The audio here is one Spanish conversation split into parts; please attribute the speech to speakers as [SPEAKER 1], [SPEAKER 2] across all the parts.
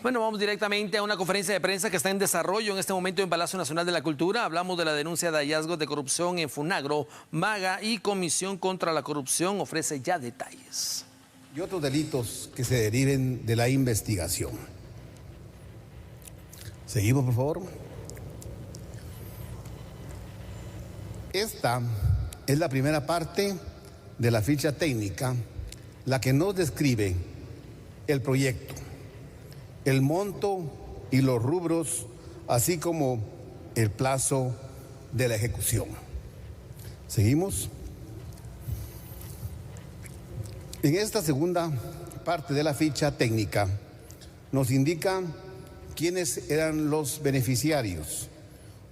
[SPEAKER 1] Bueno, vamos directamente a una conferencia de prensa que está en desarrollo en este momento en Palacio Nacional de la Cultura. Hablamos de la denuncia de hallazgos de corrupción en Funagro, MAGA y Comisión contra la Corrupción ofrece ya detalles.
[SPEAKER 2] Y otros delitos que se deriven de la investigación. Seguimos, por favor. Esta es la primera parte de la ficha técnica, la que nos describe el proyecto, el monto y los rubros, así como el plazo de la ejecución. Seguimos. En esta segunda parte de la ficha técnica nos indica quiénes eran los beneficiarios,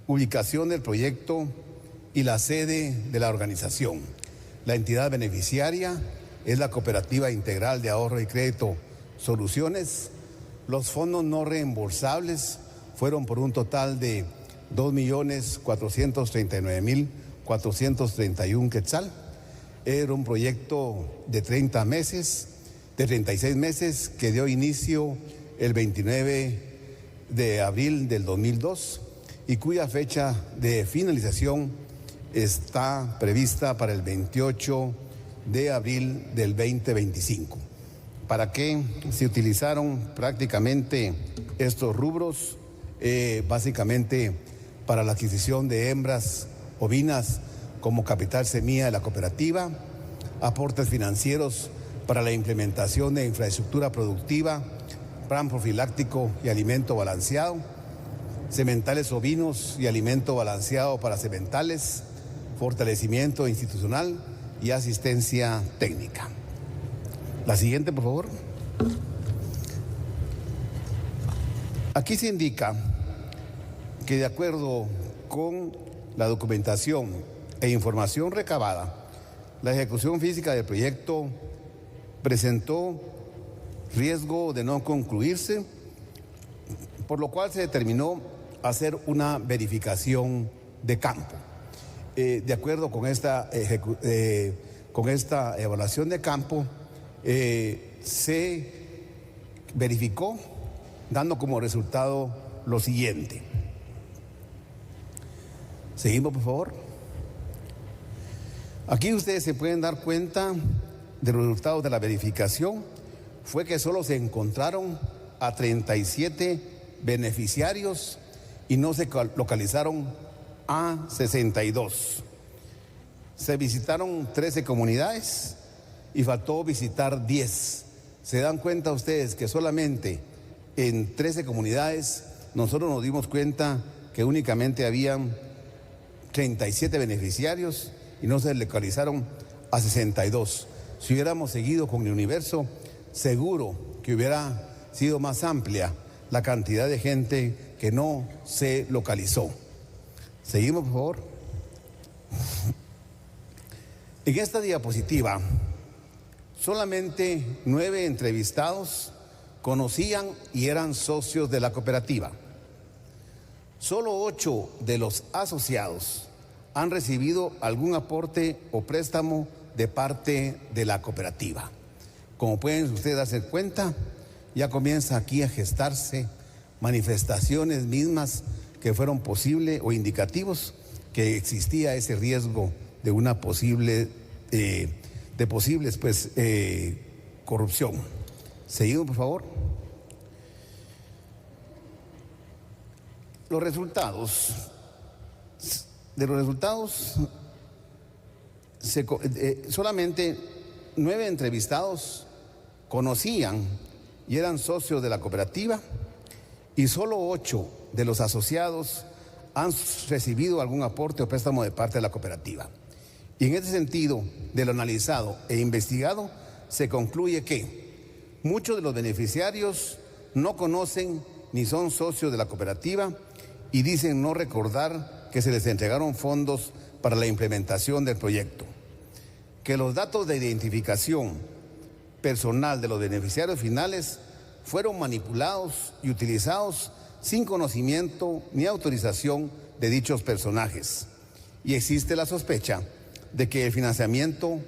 [SPEAKER 2] ubicación del proyecto y la sede de la organización. La entidad beneficiaria es la Cooperativa Integral de Ahorro y Crédito Soluciones. Los fondos no reembolsables fueron por un total de 2.439.431 quetzal. Era un proyecto de 36 meses que dio inicio el 29 de abril del 2002 y cuya fecha de finalización está prevista para el 28 de abril del 2025. ¿Para qué se utilizaron prácticamente estos rubros? Básicamente para la adquisición de hembras ovinas como capital semilla de la cooperativa, aportes financieros para la implementación de infraestructura productiva, plan profiláctico y alimento balanceado, sementales ovinos y alimento balanceado para sementales, fortalecimiento institucional y asistencia técnica. La siguiente, por favor. Aquí se indica que de acuerdo con la documentación e información recabada, la ejecución física del proyecto presentó riesgo de no concluirse, por lo cual se determinó hacer una verificación de campo. De acuerdo con esta evaluación de campo, se verificó dando como resultado lo siguiente. Seguimos, por favor. Aquí ustedes se pueden dar cuenta de los resultados de la verificación. Fue que solo se encontraron a 37 beneficiarios y no se localizaron a 62. Se visitaron 13 comunidades y faltó visitar 10. Se dan cuenta ustedes que solamente en 13 comunidades nosotros nos dimos cuenta que únicamente habían 37 beneficiarios y no se localizaron a 62. Si hubiéramos seguido con el universo, seguro que hubiera sido más amplia la cantidad de gente que no se localizó. Seguimos, por favor. En esta diapositiva, solamente 9 entrevistados conocían y eran socios de la cooperativa. Solo 8 de los asociados han recibido algún aporte o préstamo de parte de la cooperativa. Como pueden ustedes darse cuenta, ya comienza aquí a gestarse manifestaciones mismas que fueron posibles o indicativos que existía ese riesgo de una posible, corrupción. Seguimos, por favor. Solamente 9 entrevistados conocían y eran socios de la cooperativa y solo 8 de los asociados han recibido algún aporte o préstamo de parte de la cooperativa. Y en ese sentido, de lo analizado e investigado, se concluye que muchos de los beneficiarios no conocen ni son socios de la cooperativa y dicen no recordar que se les entregaron fondos para la implementación del proyecto. Que los datos de identificación personal de los beneficiarios finales fueron manipulados y utilizados sin conocimiento ni autorización de dichos personajes. Y existe la sospecha de que el financiamiento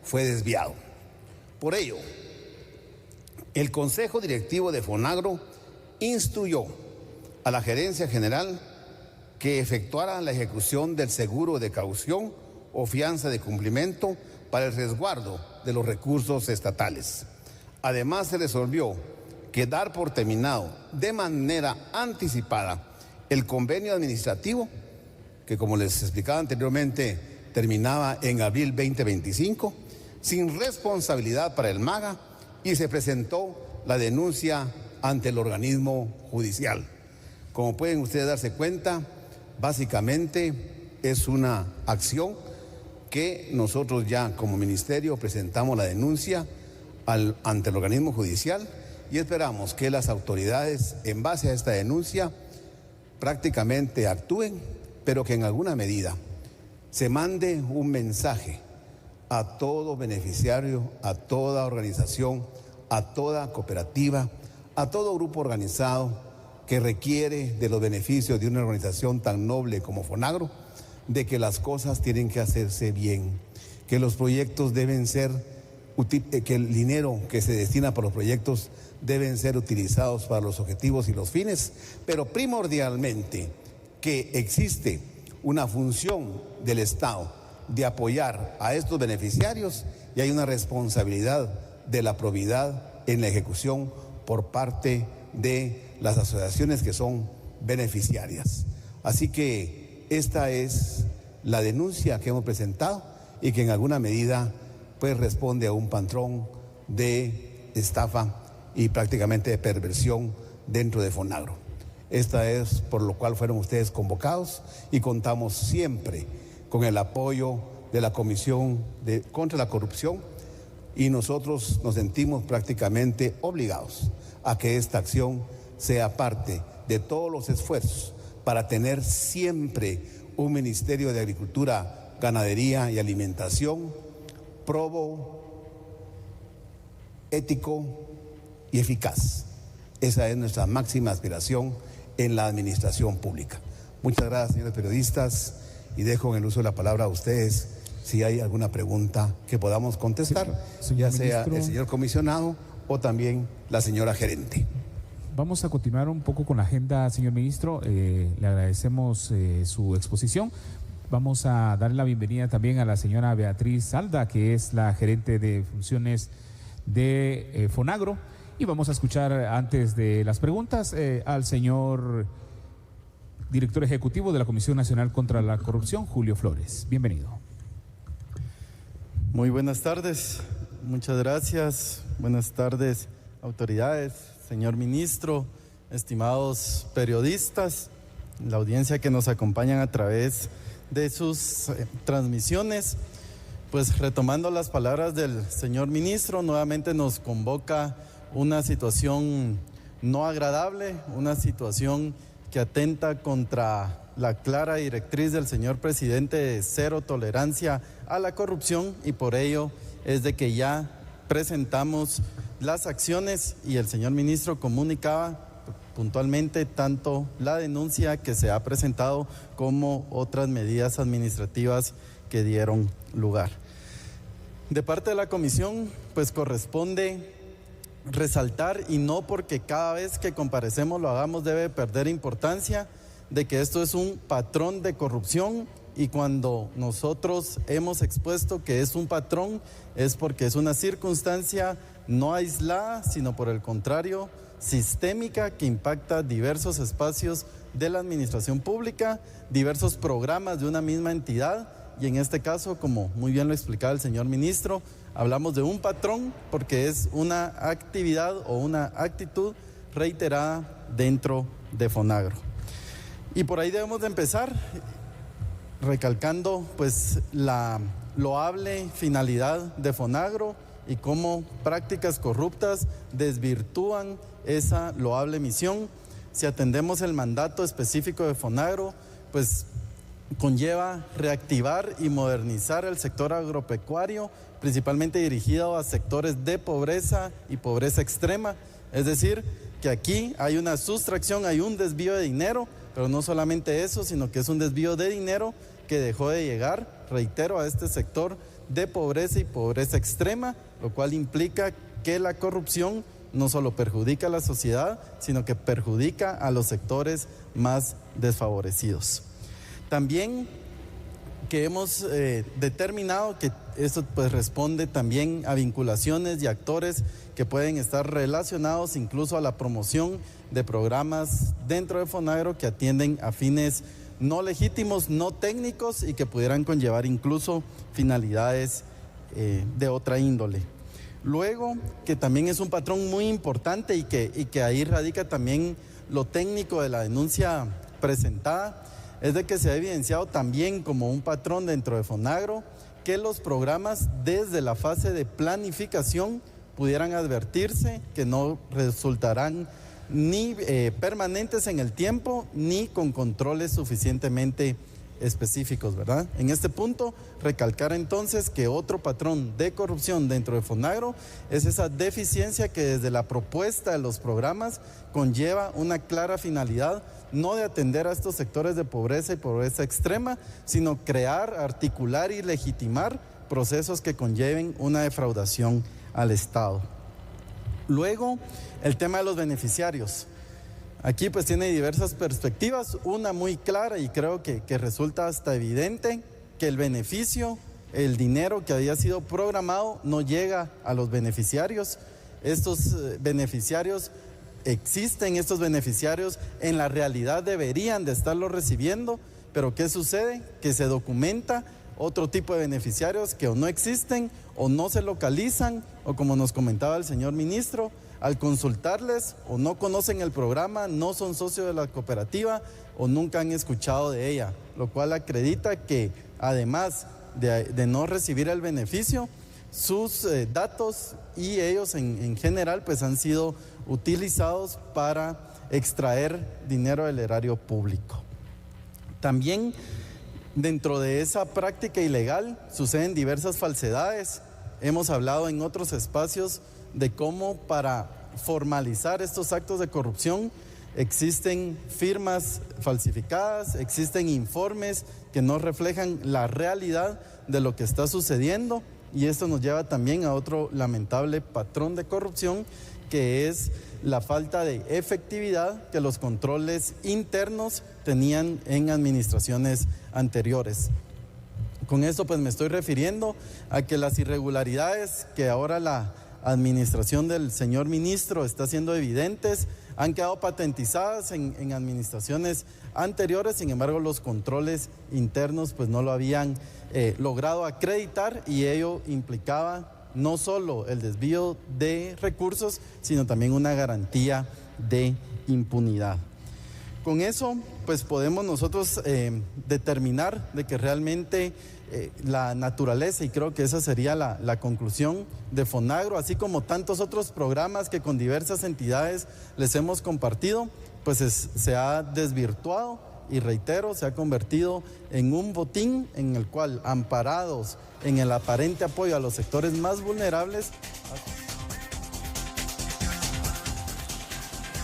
[SPEAKER 2] fue desviado. Por ello, el Consejo Directivo de Fonagro instruyó a la Gerencia General que efectuara la ejecución del seguro de caución o fianza de cumplimiento para el resguardo de los recursos estatales. Además, se resolvió que dar por terminado de manera anticipada el convenio administrativo, que como les explicaba anteriormente, terminaba en abril 2025, sin responsabilidad para el MAGA, y se presentó la denuncia ante el organismo judicial. Como pueden ustedes darse cuenta, básicamente es una acción que nosotros ya como ministerio presentamos la denuncia ante el organismo judicial y esperamos que las autoridades, en base a esta denuncia, prácticamente actúen, pero que en alguna medida se mande un mensaje a todo beneficiario, a toda organización, a toda cooperativa, a todo grupo organizado que requiere de los beneficios de una organización tan noble como Fonagro, de que las cosas tienen que hacerse bien, que los proyectos deben ser, que el dinero que se destina para los proyectos deben ser utilizados para los objetivos y los fines, pero primordialmente que existe una función del Estado de apoyar a estos beneficiarios y hay una responsabilidad de la probidad en la ejecución por parte de las asociaciones que son beneficiarias. Así que esta es la denuncia que hemos presentado y que en alguna medida pues responde a un patrón de estafa y prácticamente de perversión dentro de Fonagro. Esta es por lo cual fueron ustedes convocados y contamos siempre con el apoyo de la Comisión contra la Corrupción y nosotros nos sentimos prácticamente obligados a que esta acción sea parte de todos los esfuerzos para tener siempre un Ministerio de Agricultura, Ganadería y Alimentación probo, ético y eficaz. Esa es nuestra máxima aspiración en la administración pública. Muchas gracias, señores periodistas, y dejo en el uso de la palabra a ustedes si hay alguna pregunta que podamos contestar, sí, ya sea el señor comisionado o también la señora gerente.
[SPEAKER 3] Vamos a continuar un poco con la agenda, señor ministro. Le agradecemos su exposición. Vamos a darle la bienvenida también a la señora Beatriz Salda, que es la gerente de funciones de Fonagro. Y vamos a escuchar, antes de las preguntas, al señor director ejecutivo de la Comisión Nacional contra la Corrupción, Julio Flores. Bienvenido.
[SPEAKER 4] Muy buenas tardes, muchas gracias. Buenas tardes, autoridades, señor ministro, estimados periodistas, la audiencia que nos acompañan a través de sus transmisiones. Pues retomando las palabras del señor ministro, nuevamente nos convoca una situación no agradable, una situación que atenta contra la clara directriz del señor presidente de cero tolerancia a la corrupción, y por ello es de que ya presentamos las acciones y el señor ministro comunicaba puntualmente tanto la denuncia que se ha presentado como otras medidas administrativas que dieron lugar. De parte de la comisión, pues corresponde resaltar, y no porque cada vez que comparecemos lo hagamos debe perder importancia, de que esto es un patrón de corrupción, y cuando nosotros hemos expuesto que es un patrón es porque es una circunstancia no aislada, sino por el contrario, sistémica, que impacta diversos espacios de la administración pública, diversos programas de una misma entidad, y en este caso, como muy bien lo explicaba el señor ministro, hablamos de un patrón porque es una actividad o una actitud reiterada dentro de Fonagro. Y por ahí debemos de empezar recalcando pues la loable finalidad de Fonagro y cómo prácticas corruptas desvirtúan esa loable misión. Si atendemos el mandato específico de Fonagro, pues conlleva reactivar y modernizar el sector agropecuario, principalmente dirigido a sectores de pobreza y pobreza extrema. Es decir, que aquí hay una sustracción, hay un desvío de dinero, pero no solamente eso, sino que es un desvío de dinero que dejó de llegar, reitero, a este sector de pobreza y pobreza extrema, lo cual implica que la corrupción no solo perjudica a la sociedad, sino que perjudica a los sectores más desfavorecidos. También que hemos determinado que esto pues responde también a vinculaciones y actores que pueden estar relacionados incluso a la promoción de programas dentro de FONAGRO que atienden a fines no legítimos, no técnicos y que pudieran conllevar incluso finalidades de otra índole. Luego, que también es un patrón muy importante y que ahí radica también lo técnico de la denuncia presentada, es de que se ha evidenciado también como un patrón dentro de FONAGRO que los programas desde la fase de planificación pudieran advertirse que no resultarán ni permanentes en el tiempo ni con controles suficientemente específicos, ¿verdad? En este punto, recalcar entonces que otro patrón de corrupción dentro de FONAGRO es esa deficiencia que desde la propuesta de los programas conlleva una clara finalidad no de atender a estos sectores de pobreza y pobreza extrema, sino crear, articular y legitimar procesos que conlleven una defraudación al Estado. Luego, el tema de los beneficiarios. Aquí pues tiene diversas perspectivas, una muy clara y creo que resulta hasta evidente que el beneficio, el dinero que había sido programado no llega a los beneficiarios. Estos beneficiarios existen, estos beneficiarios en la realidad deberían de estarlo recibiendo, pero ¿qué sucede? Que se documenta otro tipo de beneficiarios que o no existen o no se localizan o como nos comentaba el señor ministro, al consultarles o no conocen el programa, no son socios de la cooperativa o nunca han escuchado de ella, lo cual acredita que además de no recibir el beneficio, sus datos y ellos en general pues han sido utilizados para extraer dinero del erario público. También dentro de esa práctica ilegal suceden diversas falsedades. Hemos hablado en otros espacios de cómo para formalizar estos actos de corrupción existen firmas falsificadas, existen informes que no reflejan la realidad de lo que está sucediendo y esto nos lleva también a otro lamentable patrón de corrupción que es la falta de efectividad que los controles internos tenían en administraciones anteriores. Con esto pues me estoy refiriendo a que las irregularidades que ahora la administración del señor ministro está haciendo evidentes han quedado patentizadas en administraciones anteriores, sin embargo los controles internos pues no lo habían logrado acreditar y ello implicaba no solo el desvío de recursos, sino también una garantía de impunidad. Con eso, pues podemos nosotros determinar de que realmente la naturaleza, y creo que esa sería la conclusión de FONAGRO, así como tantos otros programas que con diversas entidades les hemos compartido, pues se ha desvirtuado y reitero, se ha convertido en un botín en el cual, amparados en el aparente apoyo a los sectores más vulnerables.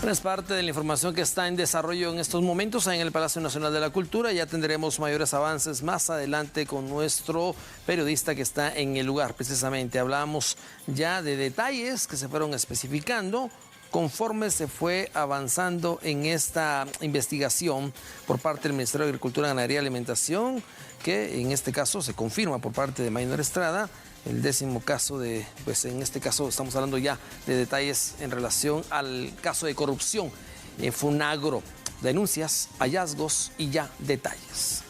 [SPEAKER 1] Es parte de la información que está en desarrollo en estos momentos en el Palacio Nacional de la Cultura. Ya tendremos mayores avances más adelante con nuestro periodista que está en el lugar. Precisamente hablamos ya de detalles que se fueron especificando conforme se fue avanzando en esta investigación por parte del Ministerio de Agricultura, Ganadería y Alimentación, que en este caso se confirma por parte de Maynor Estrada, el 10º caso de, pues en este caso estamos hablando ya de detalles en relación al caso de corrupción en FONAGRO, denuncias, hallazgos y ya detalles.